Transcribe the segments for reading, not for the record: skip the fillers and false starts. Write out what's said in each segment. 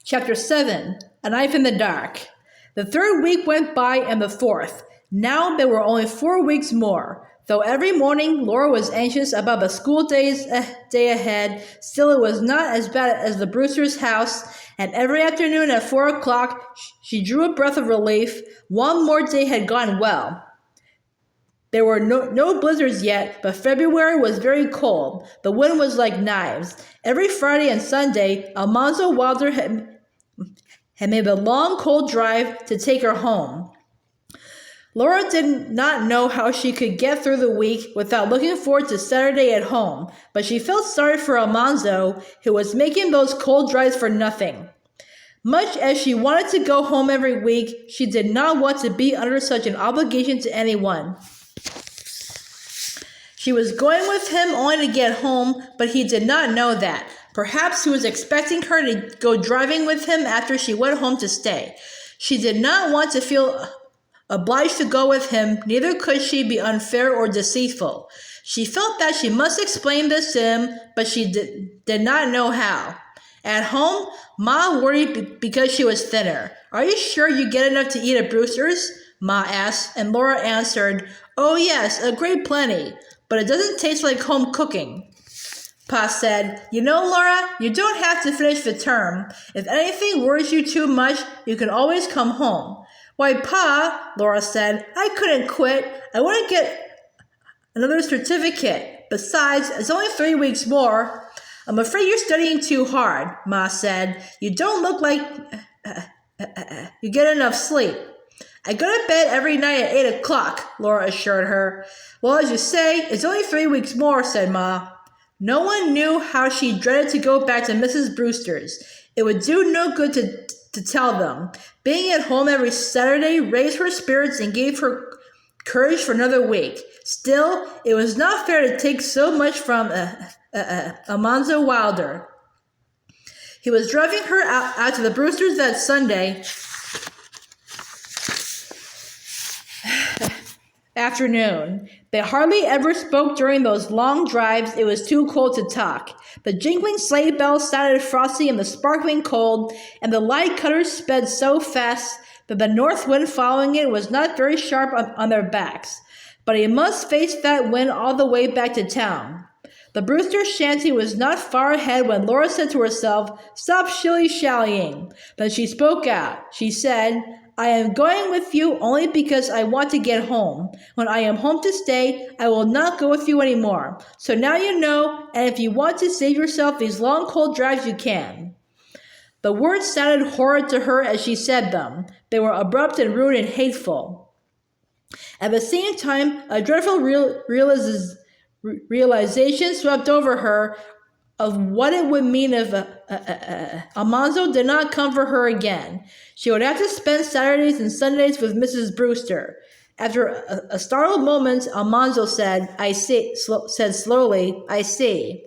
Chapter 7, A Knife in the Dark. The third week went by and the fourth. Now there were only 4 weeks more. Though every morning Laura was anxious about the school day ahead, still it was not as bad as the Brewster's house, and every afternoon at 4 o'clock she drew a breath of relief. One more day had gone well. There were no blizzards yet, but February was very cold. The wind was like knives. Every Friday and Sunday, Almanzo Wilder had made a long, cold drive to take her home. Laura did not know how she could get through the week without looking forward to Saturday at home, but she felt sorry for Almanzo, who was making those cold drives for nothing. Much as she wanted to go home every week, she did not want to be under such an obligation to anyone. She was going with him only to get home, but he did not know that. Perhaps he was expecting her to go driving with him after she went home to stay. She did not want to feel obliged to go with him, neither could she be unfair or deceitful. She felt that she must explain this to him, but she did not know how. At home, Ma worried because she was thinner. "Are you sure you get enough to eat at Brewster's?" Ma asked, and Laura answered, "Oh yes, a great plenty, but it doesn't taste like home cooking." Pa said, "You know, Laura, you don't have to finish the term. If anything worries you too much, you can always come home." "Why, Pa," Laura said, "I couldn't quit. I want to get another certificate. Besides, it's only 3 weeks more." "I'm afraid you're studying too hard," Ma said. "You don't look like you get enough sleep." "I go to bed every night at 8 o'clock, Laura assured her. "Well, as you say, it's only 3 weeks more," said Ma. No one knew how she dreaded to go back to Mrs. Brewster's. It would do no good to tell them. Being at home every Saturday raised her spirits and gave her courage for another week. Still, it was not fair to take so much from Almanzo Wilder. He was driving her out to the Brewsters that Sunday afternoon. They hardly ever spoke during those long drives. It was too cold to talk. The jingling sleigh bells sounded frosty in the sparkling cold, and the light cutters sped so fast that the north wind following it was not very sharp on their backs. But he must face that wind all the way back to town. The Brewster shanty was not far ahead when Laura said to herself, "Stop shilly-shallying." Then she spoke out. She said, "I am going with you only because I want to get home. When I am home to stay, I will not go with you anymore. So now you know, and if you want to save yourself these long cold drives, you can." The words sounded horrid to her as she said them. They were abrupt and rude and hateful. At the same time, a dreadful realization swept over her of what it would mean if Almanzo did not come for her again. She would have to spend Saturdays and Sundays with Mrs. Brewster. After a startled moment, Almanzo said, said slowly, "I see."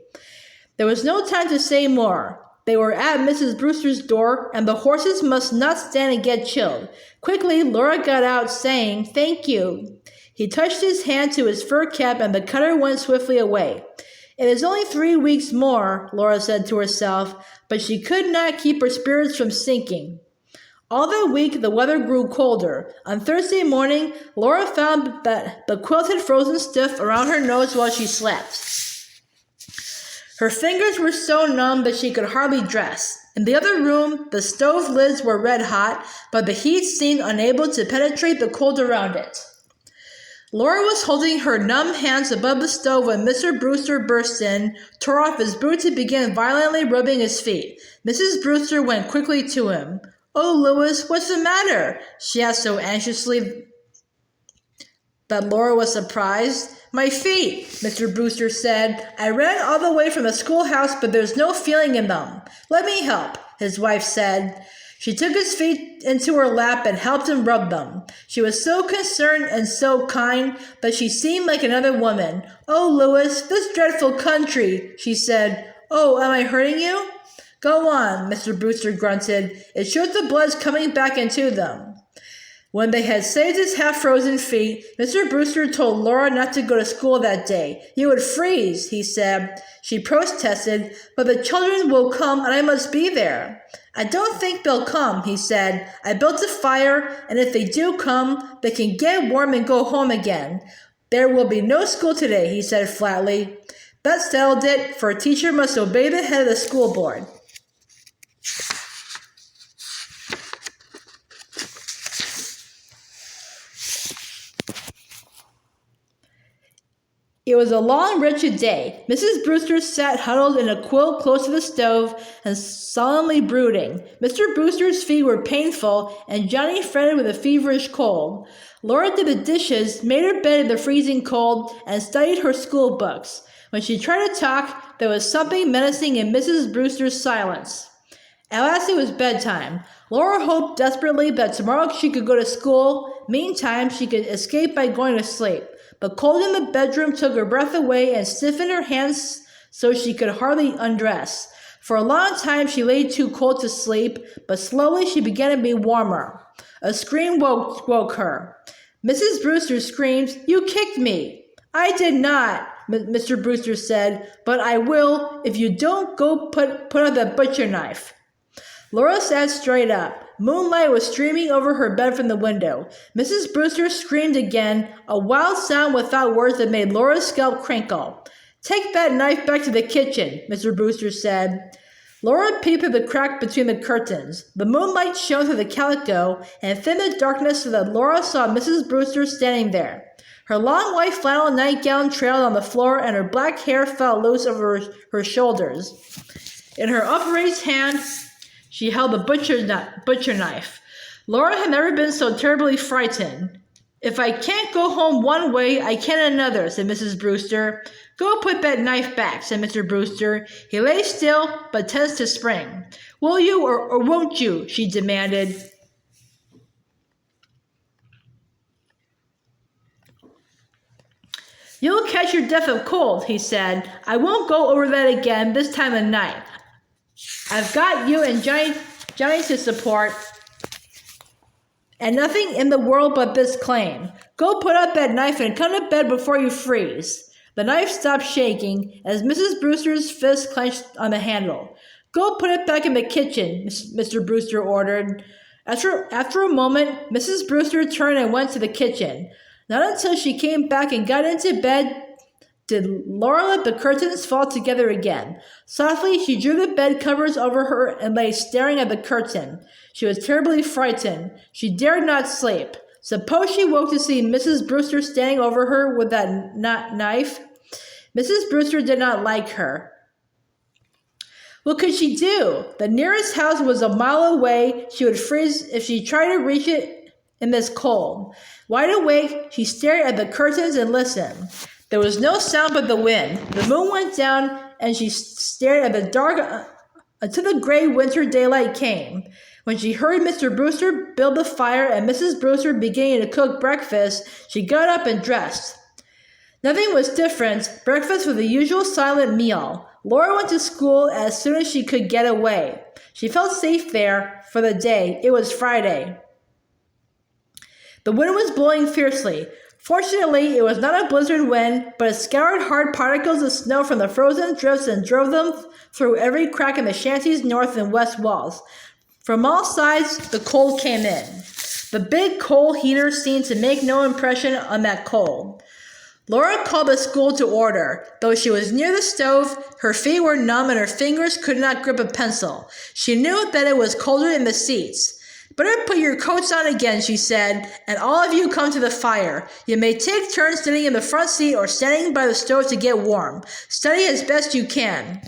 There was no time to say more. They were at Mrs. Brewster's door, and the horses must not stand and get chilled. Quickly, Laura got out, saying, "Thank you." He touched his hand to his fur cap, and the cutter went swiftly away. "It is only 3 weeks more," Laura said to herself, but she could not keep her spirits from sinking. All that week, the weather grew colder. On Thursday morning, Laura found that the quilt had frozen stiff around her nose while she slept. Her fingers were so numb that she could hardly dress. In the other room, the stove lids were red hot, but the heat seemed unable to penetrate the cold around it. Laura was holding her numb hands above the stove when Mr. Brewster burst in, tore off his boots, and began violently rubbing his feet. Mrs. Brewster went quickly to him. "Oh, Louis, what's the matter?" she asked so anxiously that Laura was surprised. "My feet," Mr. Brewster said. "I ran all the way from the schoolhouse, but there's no feeling in them." "Let me help," his wife said. She took his feet into her lap and helped him rub them. She was so concerned and so kind that she seemed like another woman. "Oh, Louis, this dreadful country," she said. "Oh, am I hurting you?" "Go on," Mr. Brewster grunted. "It shows the blood's coming back into them." When they had saved his half-frozen feet, Mr. Brewster told Laura not to go to school that day. "You would freeze," he said. She protested, "But the children will come and I must be there." "I don't think they'll come," he said. "I built a fire, and if they do come, they can get warm and go home again." "There will be no school today," he said flatly. That settled it, for a teacher must obey the head of the school board. It was a long, wretched day. Mrs. Brewster sat huddled in a quilt close to the stove and solemnly brooding. Mr. Brewster's feet were painful, and Johnny fretted with a feverish cold. Laura did the dishes, made her bed in the freezing cold, and studied her school books. When she tried to talk, there was something menacing in Mrs. Brewster's silence. At last it was bedtime. Laura hoped desperately that tomorrow she could go to school. Meantime, she could escape by going to sleep. But cold in the bedroom took her breath away and stiffened her hands so she could hardly undress. For a long time she lay too cold to sleep, but slowly she began to be warmer. A scream woke her. Mrs. Brewster screamed, "You kicked me!" "I did not," Mr. Brewster said, "but I will if you don't go put up that butcher knife." Laura sat straight up. Moonlight was streaming over her bed from the window. Mrs. Brewster screamed again, a wild sound without words that made Laura's scalp crinkle. "Take that knife back to the kitchen," Mr. Brewster said. Laura peeped at the crack between the curtains. The moonlight shone through the calico and thinned the darkness so that Laura saw Mrs. Brewster standing there. Her long white flannel nightgown trailed on the floor and her black hair fell loose over her shoulders. In her upraised hand, she held the butcher knife. Laura had never been so terribly frightened. "If I can't go home one way, I can another," said Mrs. Brewster. "Go put that knife back," said Mr. Brewster. He lay still, but tensed to spring. "Will you or won't you?" she demanded. "You'll catch your death of cold," he said. "I won't go over that again this time of night. I've got you and Johnny to support, and nothing in the world but this claim. Go put up that knife and come to bed before you freeze." The knife stopped shaking as Mrs. Brewster's fist clenched on the handle. "Go put it back in the kitchen," Mr. Brewster ordered. After a moment, Mrs. Brewster turned and went to the kitchen. Not until she came back and got into bed did Laura let the curtains fall together again. Softly, she drew the bed covers over her and lay staring at the curtain. She was terribly frightened. She dared not sleep. Suppose she woke to see Mrs. Brewster standing over her with that knife? Mrs. Brewster did not like her. What could she do? The nearest house was a mile away. She would freeze if she tried to reach it in this cold. Wide awake, she stared at the curtains and listened. There was no sound but the wind. The moon went down, and she stared at the dark until the gray winter daylight came. When she heard Mr. Brewster build the fire and Mrs. Brewster beginning to cook breakfast, she got up and dressed. Nothing was different. Breakfast was the usual silent meal. Laura went to school as soon as she could get away. She felt safe there for the day. It was Friday. The wind was blowing fiercely. Fortunately, it was not a blizzard wind, but it scoured hard particles of snow from the frozen drifts and drove them through every crack in the shanty's north and west walls. From all sides, the cold came in. The big coal heater seemed to make no impression on that cold. Laura called the school to order. Though she was near the stove, her feet were numb and her fingers could not grip a pencil. She knew that it was colder in the seats. "Better put your coats on again," she said, "and all of you come to the fire. You may take turns sitting in the front seat or standing by the stove to get warm. Study as best you can."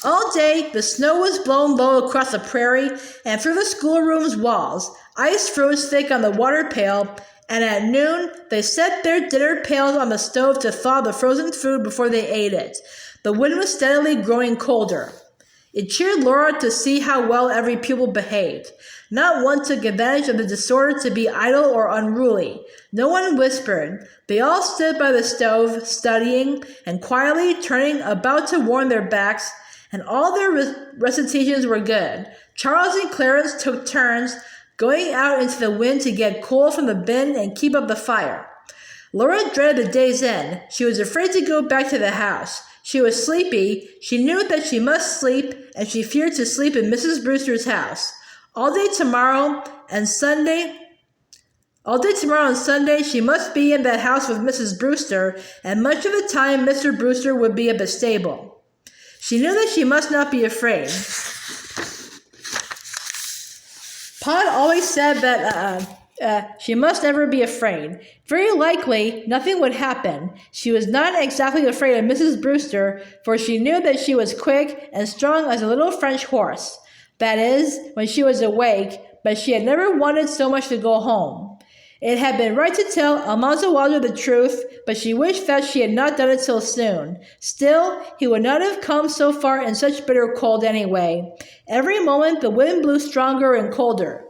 All day, the snow was blown low across the prairie and through the schoolroom's walls. Ice froze thick on the water pail, and at noon, they set their dinner pails on the stove to thaw the frozen food before they ate it. The wind was steadily growing colder. It cheered Laura to see how well every pupil behaved. Not one took advantage of the disorder to be idle or unruly. No one whispered. They all stood by the stove, studying, and quietly turning about to warm their backs, and all their recitations were good. Charles and Clarence took turns. going out into the wind to get coal from the bin and keep up the fire. Laura dreaded the day's end. She was afraid to go back to the house. She was sleepy. She knew that she must sleep, and she feared to sleep in Mrs. Brewster's house. All day tomorrow and Sunday, she must be in that house with Mrs. Brewster, and much of the time Mr. Brewster would be at the stable. She knew that she must not be afraid. Pod always said that she must never be afraid. Very likely, nothing would happen. She was not exactly afraid of Mrs. Brewster, for she knew that she was quick and strong as a little French horse. That is, when she was awake, but she had never wanted so much to go home. It had been right to tell Almanzo Wilder the truth, but she wished that she had not done it so soon. Still, he would not have come so far in such bitter cold anyway. Every moment the wind blew stronger and colder.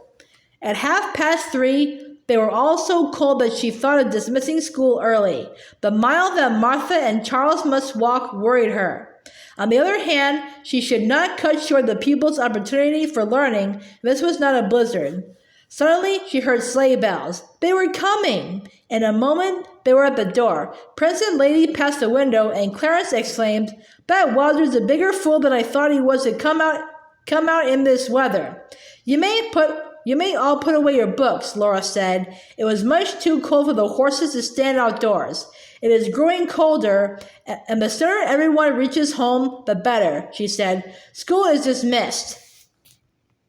At 3:30, they were all so cold that she thought of dismissing school early. The mile that Martha and Charles must walk worried her. On the other hand, she should not cut short the pupils' opportunity for learning. This was not a blizzard. Suddenly, she heard sleigh bells. They were coming! In a moment, they were at the door. Prince and Lady passed the window, and Clarence exclaimed, "That Wilder's a bigger fool than I thought he was to come out in this weather." You may all put away your books," Laura said. It was much too cold for the horses to stand outdoors. It is growing colder, and the sooner everyone reaches home, the better, she said. School is dismissed.